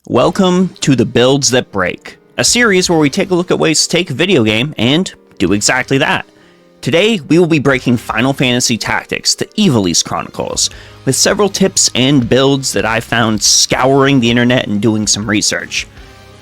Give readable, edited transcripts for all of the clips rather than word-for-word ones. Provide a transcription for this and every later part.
Welcome to the Builds That Break, a series where we take a look at ways to take a video game and do exactly that. Today, we will be breaking Final Fantasy Tactics, the Ivalice Chronicles, with several tips and builds that I found scouring the internet and doing some research.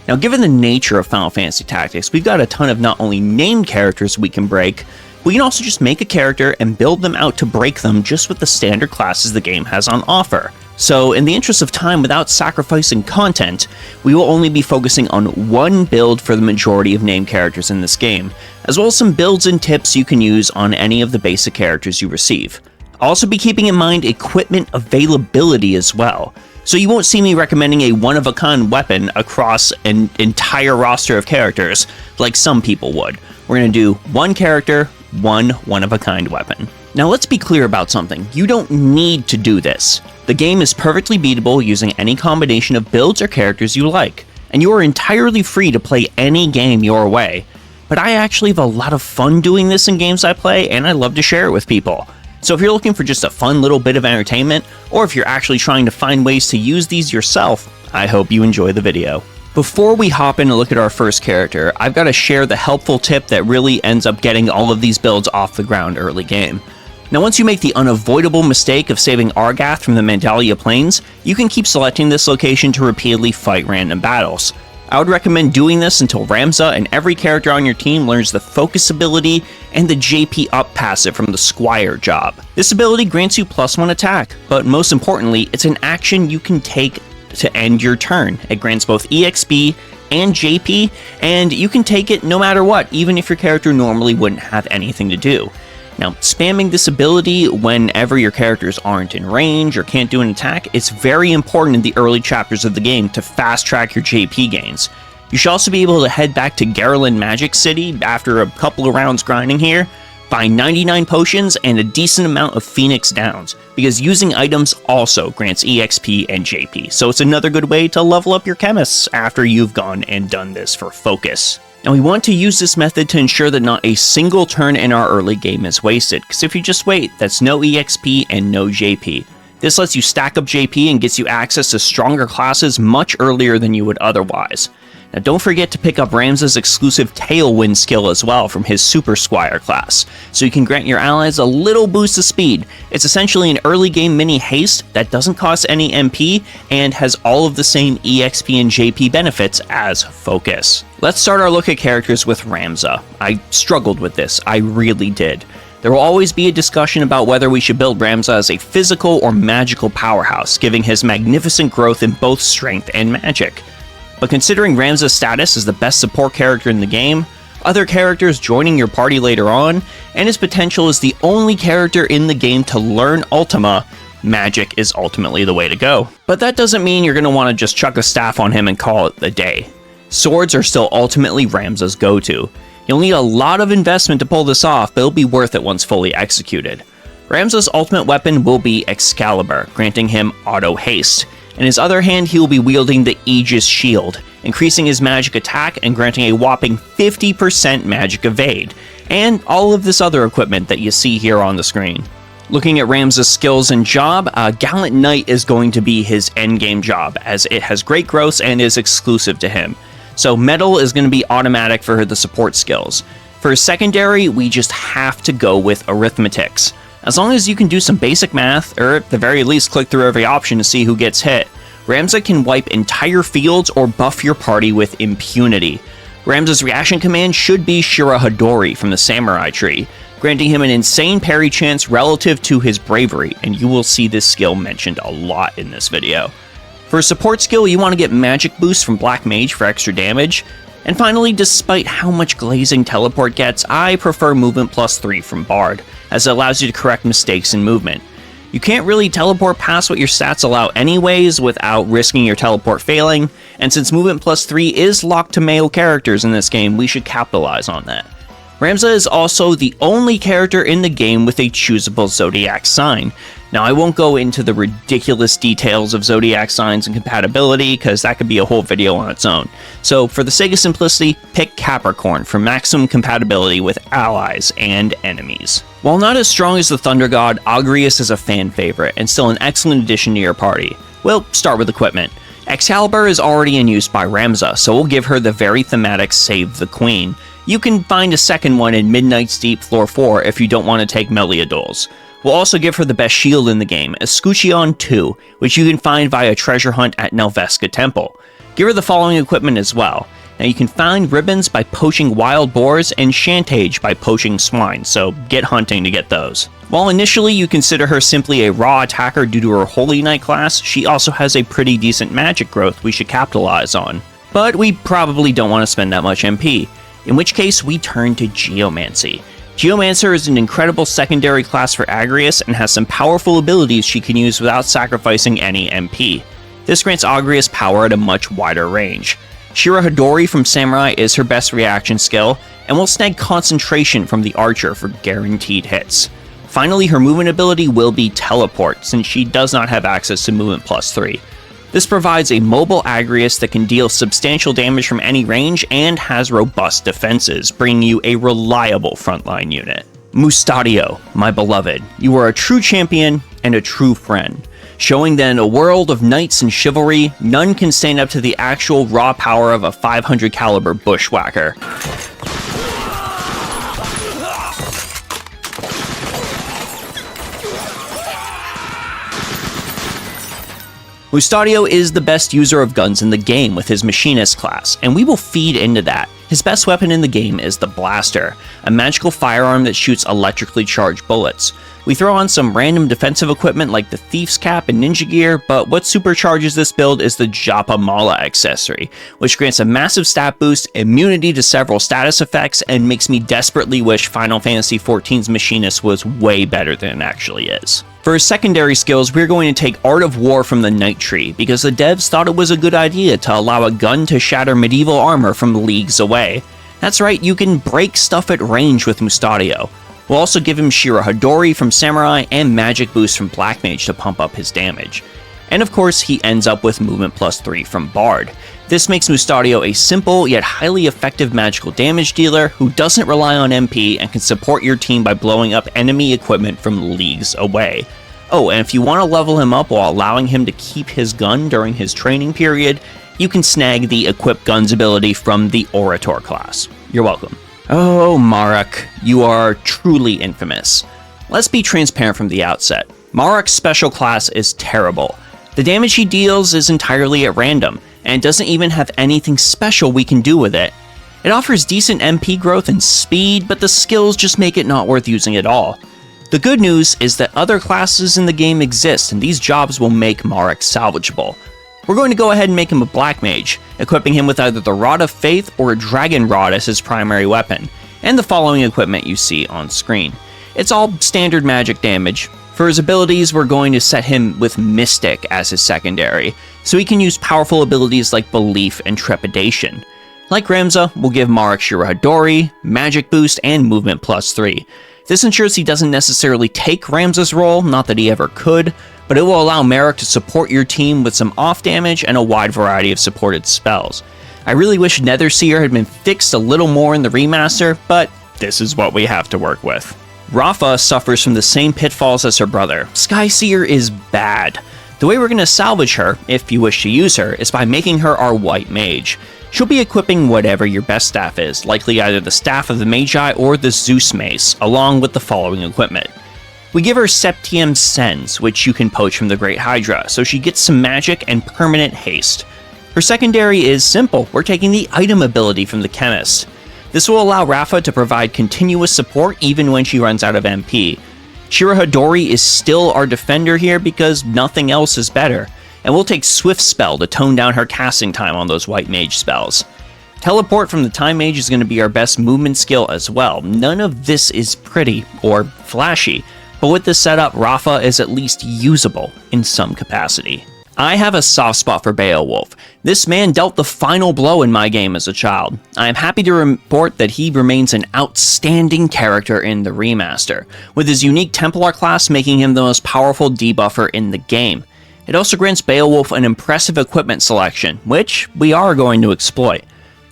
Now, given the nature of Final Fantasy Tactics, we've got a ton of not only named characters we can break, but we can also just make a character and build them out to break them just with the standard classes the game has on offer. So, in the interest of time without sacrificing content, we will only be focusing on one build for the majority of named characters in this game, as well as some builds and tips you can use on any of the basic characters you receive. I'll also be keeping in mind equipment availability as well, so you won't see me recommending a one-of-a-kind weapon across an entire roster of characters like some people would. We're going to do one character, one-of-a-kind weapon. Now let's be clear about something, you don't need to do this. The game is perfectly beatable using any combination of builds or characters you like, and you are entirely free to play any game your way. But I actually have a lot of fun doing this in games I play, and I love to share it with people. So if you're looking for just a fun little bit of entertainment, or if you're actually trying to find ways to use these yourself, I hope you enjoy the video. Before we hop in and look at our first character, I've got to share the helpful tip that really ends up getting all of these builds off the ground early game. Now once you make the unavoidable mistake of saving Argath from the Mandalia Plains, you can keep selecting this location to repeatedly fight random battles. I would recommend doing this until Ramza and every character on your team learns the focus ability and the JP up passive from the Squire job. This ability grants you +1 attack, but most importantly, it's an action you can take to end your turn. It grants both EXP and JP, and you can take it no matter what, even if your character normally wouldn't have anything to do. Now, spamming this ability whenever your characters aren't in range or can't do an attack is very important in the early chapters of the game to fast-track your JP gains. You should also be able to head back to Garland Magic City after a couple of rounds grinding here, find 99 potions and a decent amount of Phoenix Downs, because using items also grants EXP and JP, so it's another good way to level up your chemists after you've gone and done this for focus. Now we want to use this method to ensure that not a single turn in our early game is wasted, because if you just wait, that's no EXP and no JP. This lets you stack up JP and gets you access to stronger classes much earlier than you would otherwise. Now don't forget to pick up Ramza's exclusive Tailwind skill as well from his Super Squire class, so you can grant your allies a little boost of speed. It's essentially an early game mini haste that doesn't cost any MP and has all of the same EXP and JP benefits as Focus. Let's start our look at characters with Ramza. I struggled with this, I really did. There will always be a discussion about whether we should build Ramza as a physical or magical powerhouse, giving his magnificent growth in both strength and magic. But considering Ramza's status as the best support character in the game, other characters joining your party later on, and his potential as the only character in the game to learn Ultima, magic is ultimately the way to go. But that doesn't mean you're going to want to just chuck a staff on him and call it the day. Swords are still ultimately Ramza's go-to. You'll need a lot of investment to pull this off, but it'll be worth it once fully executed. Ramza's ultimate weapon will be Excalibur, granting him auto haste. In his other hand, he will be wielding the Aegis Shield, increasing his magic attack and granting a whopping 50% magic evade, and all of this other equipment that you see here on the screen. Looking at Ramza's skills and job, Gallant Knight is going to be his endgame job, as it has great growth and is exclusive to him. So Metal is going to be automatic for the support skills. For his secondary, we just have to go with Arithmetics. As long as you can do some basic math, or at the very least click through every option to see who gets hit, Ramza can wipe entire fields or buff your party with impunity. Ramza's reaction command should be Shirahadori from the Samurai Tree, granting him an insane parry chance relative to his bravery, and you will see this skill mentioned a lot in this video. For a support skill, you want to get Magic Boost from Black Mage for extra damage. And finally, despite how much glazing teleport gets, I prefer Movement +3 from Bard, as it allows you to correct mistakes in movement. You can't really teleport past what your stats allow anyways without risking your teleport failing, and since Movement +3 is locked to male characters in this game, we should capitalize on that. Ramza is also the only character in the game with a choosable zodiac sign. Now, I won't go into the ridiculous details of zodiac signs and compatibility, because that could be a whole video on its own. So, for the sake of simplicity, pick Capricorn for maximum compatibility with allies and enemies. While not as strong as the Thunder God, Agrias is a fan favorite, and still an excellent addition to your party. We'll start with equipment. Excalibur is already in use by Ramza, so we'll give her the very thematic Save the Queen. You can find a second one in Midnight's Deep Floor 4 if you don't want to take Meliadoul's. We'll also give her the best shield in the game, Escutcheon 2, which you can find via treasure hunt at Nelveska Temple. Give her the following equipment as well. Now you can find ribbons by poaching wild boars and chantage by poaching swine, so get hunting to get those. While initially you consider her simply a raw attacker due to her Holy Knight class, she also has a pretty decent magic growth we should capitalize on. But we probably don't want to spend that much MP, in which case we turn to Geomancy. Geomancer is an incredible secondary class for Agrias and has some powerful abilities she can use without sacrificing any MP. This grants Agrias power at a much wider range. Shira Hadori from Samurai is her best reaction skill, and will snag concentration from the archer for guaranteed hits. Finally, her movement ability will be Teleport, since she does not have access to movement +3. This provides a mobile Agrias that can deal substantial damage from any range and has robust defenses, bringing you a reliable frontline unit. Mustadio, my beloved, you are a true champion and a true friend, showing that in a world of knights and chivalry, none can stand up to the actual raw power of a 500 caliber bushwhacker. Mustadio is the best user of guns in the game with his Machinist class, and we will feed into that. His best weapon in the game is the Blaster, a magical firearm that shoots electrically charged bullets. We throw on some random defensive equipment like the Thief's Cap and Ninja Gear, but what supercharges this build is the Japa Mala accessory, which grants a massive stat boost, immunity to several status effects, and makes me desperately wish Final Fantasy XIV's Machinist was way better than it actually is. For his secondary skills, we're going to take Art of War from the Knight Tree, because the devs thought it was a good idea to allow a gun to shatter medieval armor from leagues away. That's right, you can break stuff at range with Mustadio. We'll also give him Shira Hadori from Samurai and Magic Boost from Black Mage to pump up his damage. And of course, he ends up with Movement +3 from Bard. This makes Mustadio a simple yet highly effective magical damage dealer who doesn't rely on MP and can support your team by blowing up enemy equipment from leagues away. Oh, and if you want to level him up while allowing him to keep his gun during his training period, you can snag the Equip Guns ability from the Orator class. You're welcome. Oh, Marach, you are truly infamous. Let's be transparent from the outset. Marach's special class is terrible. The damage he deals is entirely at random, and doesn't even have anything special we can do with it. It offers decent MP growth and speed, but the skills just make it not worth using at all. The good news is that other classes in the game exist, and these jobs will make Marach salvageable. We're going to go ahead and make him a Black Mage, equipping him with either the Rod of Faith or a Dragon Rod as his primary weapon, and the following equipment you see on screen. It's all standard magic damage. For his abilities, we're going to set him with Mystic as his secondary, so he can use powerful abilities like Belief and Trepidation. Like Ramza, we'll give Marach Shira Hadori, Magic Boost, and Movement +3. This ensures he doesn't necessarily take Ramza's role, not that he ever could, but it will allow Marach to support your team with some off damage and a wide variety of supported spells. I really wish Netherseer had been fixed a little more in the remaster, but this is what we have to work with. Rapha suffers from the same pitfalls as her brother. Skyseer is bad. The way we're going to salvage her, if you wish to use her, is by making her our White Mage. She'll be equipping whatever your best staff is, likely either the Staff of the Magi or the Zeus Mace, along with the following equipment. We give her Septième Sens, which you can poach from the Great Hydra, so she gets some magic and permanent haste. Her secondary is simple, we're taking the item ability from the Chemist. This will allow Rapha to provide continuous support even when she runs out of MP. Shira Hadori is still our defender here because nothing else is better, and we'll take Swift Spell to tone down her casting time on those White Mage spells. Teleport from the Time Mage is going to be our best movement skill as well. None of this is pretty or flashy, but with this setup, Rapha is at least usable in some capacity. I have a soft spot for Beowulf. This man dealt the final blow in my game as a child. I am happy to report that he remains an outstanding character in the remaster, with his unique Templar class making him the most powerful debuffer in the game. It also grants Beowulf an impressive equipment selection, which we are going to exploit.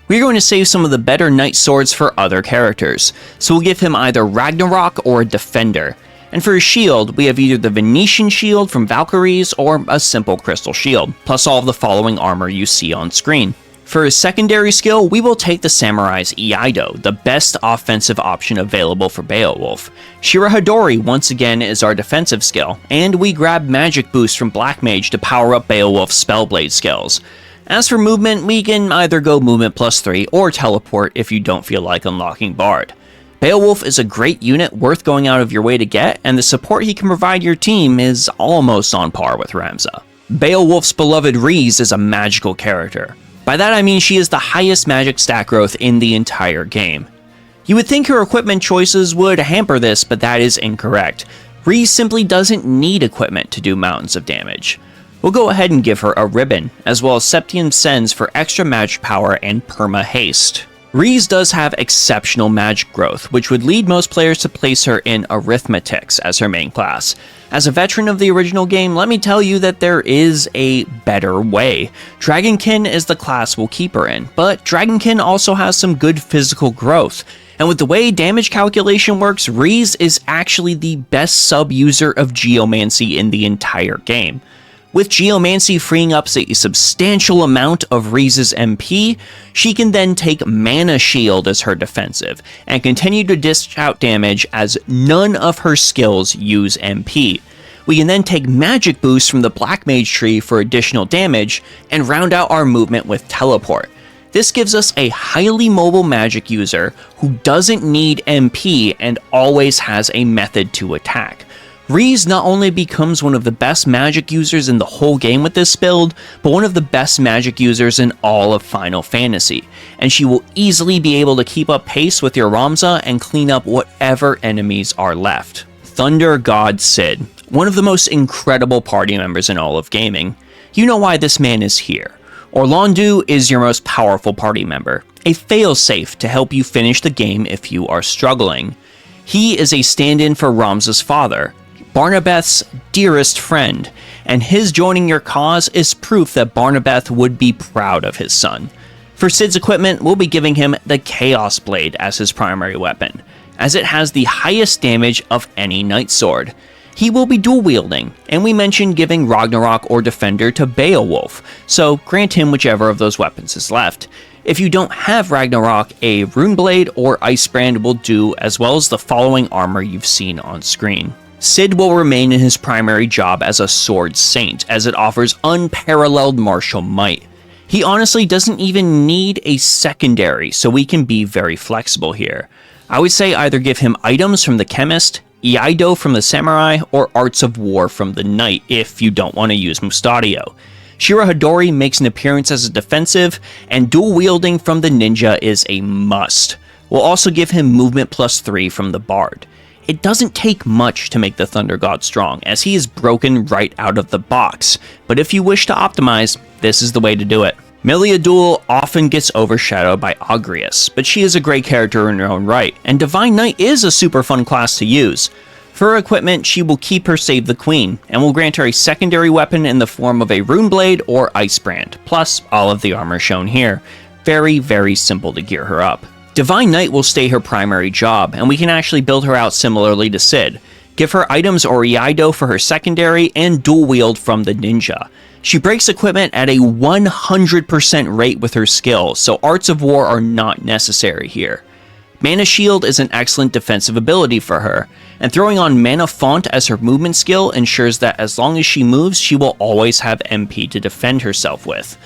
We're going to save some of the better knight swords for other characters, so we'll give him either Ragnarok or a Defender. And for his shield, we have either the Venetian shield from Valkyries or a simple crystal shield, plus all of the following armor you see on screen. For his secondary skill, we will take the Samurai's Iaido, the best offensive option available for Beowulf. Shirahadori once again is our defensive skill, and we grab Magic Boost from Black Mage to power up Beowulf's Spellblade skills. As for movement, we can either go movement +3 or teleport if you don't feel like unlocking Bard. Beowulf is a great unit worth going out of your way to get, and the support he can provide your team is almost on par with Ramza. Beowulf's beloved Reis is a magical character. By that I mean she is the highest magic stat growth in the entire game. You would think her equipment choices would hamper this, but that is incorrect. Reis simply doesn't need equipment to do mountains of damage. We'll go ahead and give her a ribbon, as well as Septium Sens for extra magic power and perma haste. Reis does have exceptional magic growth, which would lead most players to place her in Arithmetics as her main class. As a veteran of the original game, let me tell you that there is a better way. Dragonkin is the class we'll keep her in, but Dragonkin also has some good physical growth. And with the way damage calculation works, Reis is actually the best sub-user of Geomancy in the entire game. With Geomancy freeing up a substantial amount of Reis' MP, she can then take Mana Shield as her defensive, and continue to dish out damage as none of her skills use MP. We can then take Magic Boost from the Black Mage tree for additional damage, and round out our movement with Teleport. This gives us a highly mobile magic user who doesn't need MP and always has a method to attack. Reis not only becomes one of the best magic users in the whole game with this build, but one of the best magic users in all of Final Fantasy, and she will easily be able to keep up pace with your Ramza and clean up whatever enemies are left. Thunder God Cid, one of the most incredible party members in all of gaming. You know why this man is here. Orlandeau is your most powerful party member, a failsafe to help you finish the game if you are struggling. He is a stand-in for Ramza's father, Barnabeth's dearest friend, and his joining your cause is proof that Barnabeth would be proud of his son. For Cid's equipment, we'll be giving him the Chaos Blade as his primary weapon, as it has the highest damage of any Knight Sword. He will be dual wielding, and we mentioned giving Ragnarok or Defender to Beowulf, so grant him whichever of those weapons is left. If you don't have Ragnarok, a Runeblade or Icebrand will do, as well as the following armor you've seen on screen. Cid will remain in his primary job as a Sword Saint, as it offers unparalleled martial might. He honestly doesn't even need a secondary, so we can be very flexible here. I would say either give him items from the Chemist, Iaido from the Samurai, or Arts of War from the Knight if you don't want to use Mustadio. Shirahadori makes an appearance as a defensive, and dual wielding from the Ninja is a must. We'll also give him movement +3 from the Bard. It doesn't take much to make the Thunder God strong, as he is broken right out of the box, but if you wish to optimize, this is the way to do it. Meliadoul often gets overshadowed by Agrias, but she is a great character in her own right, and Divine Knight is a super fun class to use. For her equipment, she will keep her Save the Queen, and will grant her a secondary weapon in the form of a Runeblade or Icebrand, plus all of the armor shown here. Very, very simple to gear her up. Divine Knight will stay her primary job, and we can actually build her out similarly to Cid. Give her items or Iaido for her secondary, and dual wield from the Ninja. She breaks equipment at a 100% rate with her skill, so Arts of War are not necessary here. Mana Shield is an excellent defensive ability for her, and throwing on Mana Font as her movement skill ensures that as long as she moves, she will always have MP to defend herself with.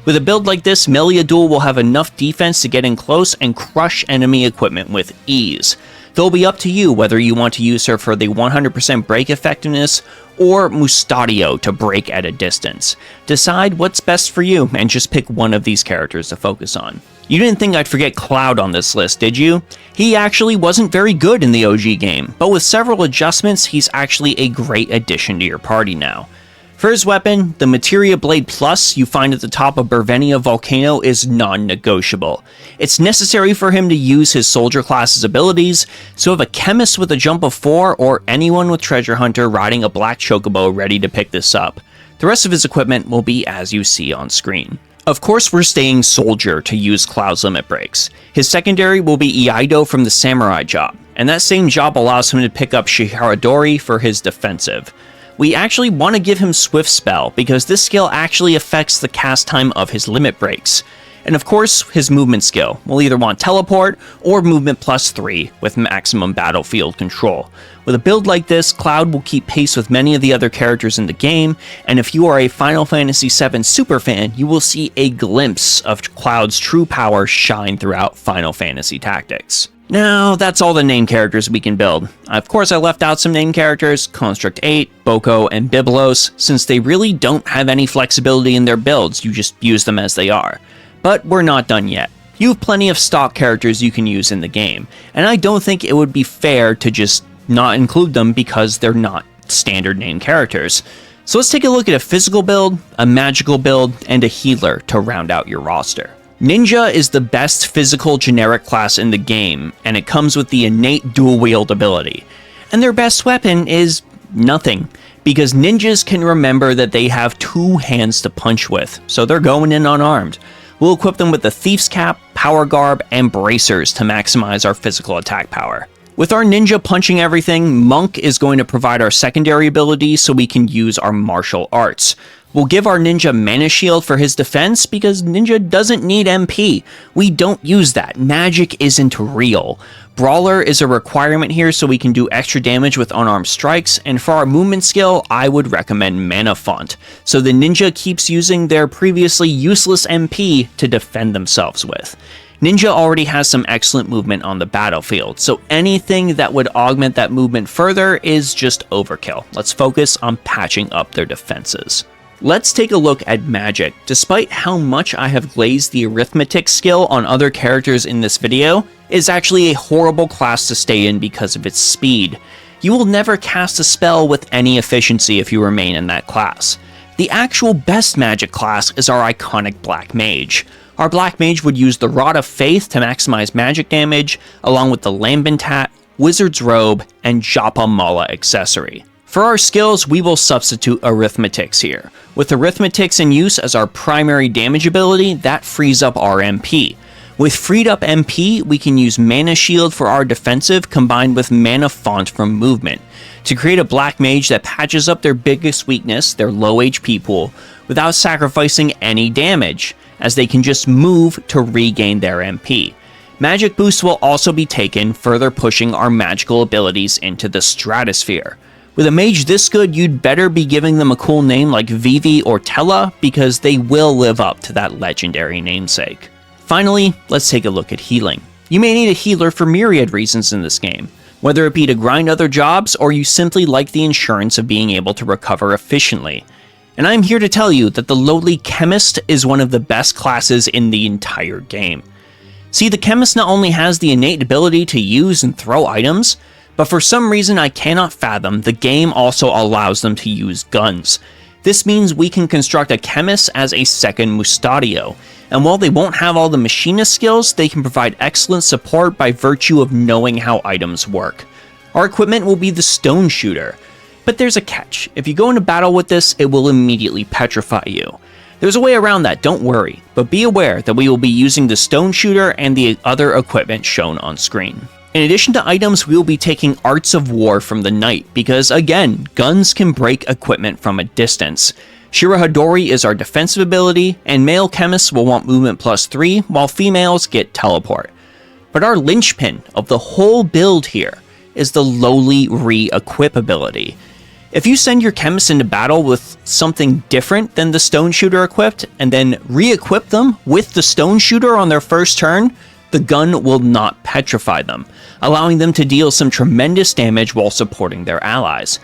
With a build like this, Meliadoul will have enough defense to get in close and crush enemy equipment with ease. It'll be up to you whether you want to use her for the 100% break effectiveness or Mustadio to break at a distance. Decide what's best for you and just pick one of these characters to focus on. You didn't think I'd forget Cloud on this list, did you? He actually wasn't very good in the OG game, but with several adjustments, he's actually a great addition to your party now. For his weapon, the Materia Blade Plus you find at the top of Bervenia Volcano is non-negotiable. It's necessary for him to use his soldier class's abilities, so have a Chemist with a jump of 4 or anyone with Treasure Hunter riding a black chocobo ready to pick this up. The rest of his equipment will be as you see on screen. Of course, we're staying Soldier to use Cloud's limit breaks. His secondary will be Iaido from the Samurai job. and that same job allows him to pick up Shiharadori for his defensive. We actually want to give him Swift Spell, because this skill actually affects the cast time of his limit breaks. And of course, his movement skill. We'll either want Teleport or Movement +3 with maximum battlefield control. With a build like this, Cloud will keep pace with many of the other characters in the game, and if you are a Final Fantasy VII superfan, you will see a glimpse of Cloud's true power shine throughout Final Fantasy Tactics. Now, that's all the name characters we can build. Of course, I left out some name characters, Construct 8, Boko, and Byblos, since they really don't have any flexibility in their builds, you just use them as they are. But we're not done yet. You have plenty of stock characters you can use in the game, and I don't think it would be fair to just not include them because they're not standard name characters. So let's take a look at a physical build, a magical build, and a healer to round out your roster. Ninja is the best physical generic class in the game, and it comes with the innate dual wield ability. And their best weapon is nothing, because ninjas can remember that they have 2 hands to punch with, so they're going in unarmed. We'll equip them with the Thief's Cap, Power Garb, and Bracers to maximize our physical attack power. With our ninja punching everything, Monk is going to provide our secondary abilities so we can use our martial arts. We'll give our ninja Mana Shield for his defense because ninja doesn't need MP. We don't use that. Magic isn't real. Brawler is a requirement here so we can do extra damage with unarmed strikes, and for our movement skill, I would recommend Mana Font, so the ninja keeps using their previously useless MP to defend themselves with. Ninja already has some excellent movement on the battlefield, so anything that would augment that movement further is just overkill. Let's focus on patching up their defenses. Let's take a look at magic. Despite how much I have glazed the arithmetic skill on other characters in this video, it is actually a horrible class to stay in because of its speed. You will never cast a spell with any efficiency if you remain in that class. The actual best magic class is our iconic Black Mage. Our Black Mage would use the Rod of Faith to maximize magic damage, along with the Lambent Hat, Wizard's Robe, and Japa Mala accessory. For our skills, we will substitute Arithmetics here. With Arithmetics in use as our primary damage ability, that frees up our MP. With freed up MP, we can use Mana Shield for our defensive combined with Mana Font from movement to create a Black Mage that patches up their biggest weakness, their low HP pool, without sacrificing any damage, as they can just move to regain their MP. Magic boosts will also be taken, further pushing our magical abilities into the stratosphere. With a mage this good, you'd better be giving them a cool name like Vivi or Tella, because they will live up to that legendary namesake. Finally, let's take a look at healing. You may need a healer for myriad reasons in this game, whether it be to grind other jobs or you simply like the insurance of being able to recover efficiently. And I'm here to tell you that the lowly Chemist is one of the best classes in the entire game. See, the Chemist not only has the innate ability to use and throw items, but for some reason I cannot fathom, the game also allows them to use guns. This means we can construct a Chemist as a second Mustadio, and while they won't have all the machinist skills, they can provide excellent support by virtue of knowing how items work. Our equipment will be the Stone Shooter, but there's a catch. If you go into battle with this, it will immediately petrify you. There's a way around that, don't worry, but be aware that we will be using the Stone Shooter and the other equipment shown on screen. In addition to items, we will be taking Arts of War from the Knight, because again, guns can break equipment from a distance. Shirahadori is our defensive ability, and male chemists will want movement +3, while females get teleport. But our linchpin of the whole build here is the lowly re-equip ability. If you send your chemists into battle with something different than the Stone Shooter equipped, and then re-equip them with the Stone Shooter on their first turn, the gun will not petrify them, allowing them to deal some tremendous damage while supporting their allies.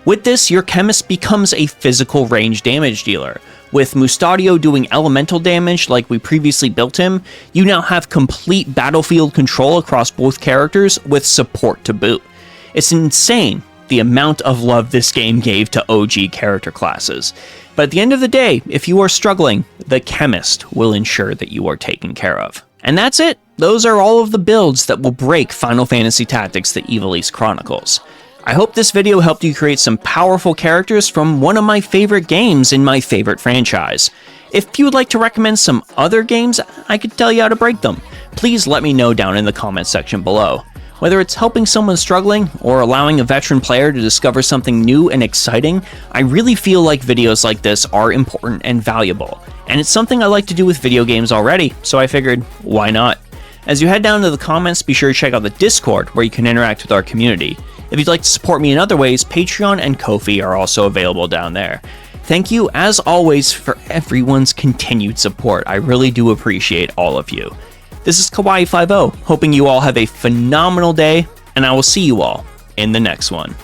With this, your chemist becomes a physical range damage dealer. With Mustadio doing elemental damage like we previously built him, you now have complete battlefield control across both characters with support to boot. It's insane the amount of love this game gave to OG character classes. But at the end of the day, if you are struggling, the chemist will ensure that you are taken care of. And that's it. Those are all of the builds that will break Final Fantasy Tactics: The Ivalice Chronicles. I hope this video helped you create some powerful characters from one of my favorite games in my favorite franchise. If you would like to recommend some other games, I could tell you how to break them. Please let me know down in the comments section below. Whether it's helping someone struggling or allowing a veteran player to discover something new and exciting, I really feel like videos like this are important and valuable. And it's something I like to do with video games already, so I figured, why not? As you head down to the comments, be sure to check out the Discord where you can interact with our community. If you'd like to support me in other ways, Patreon and Ko-fi are also available down there. Thank you, as always, for everyone's continued support. I really do appreciate all of you. This is Kawaii50, hoping you all have a phenomenal day, and I will see you all in the next one.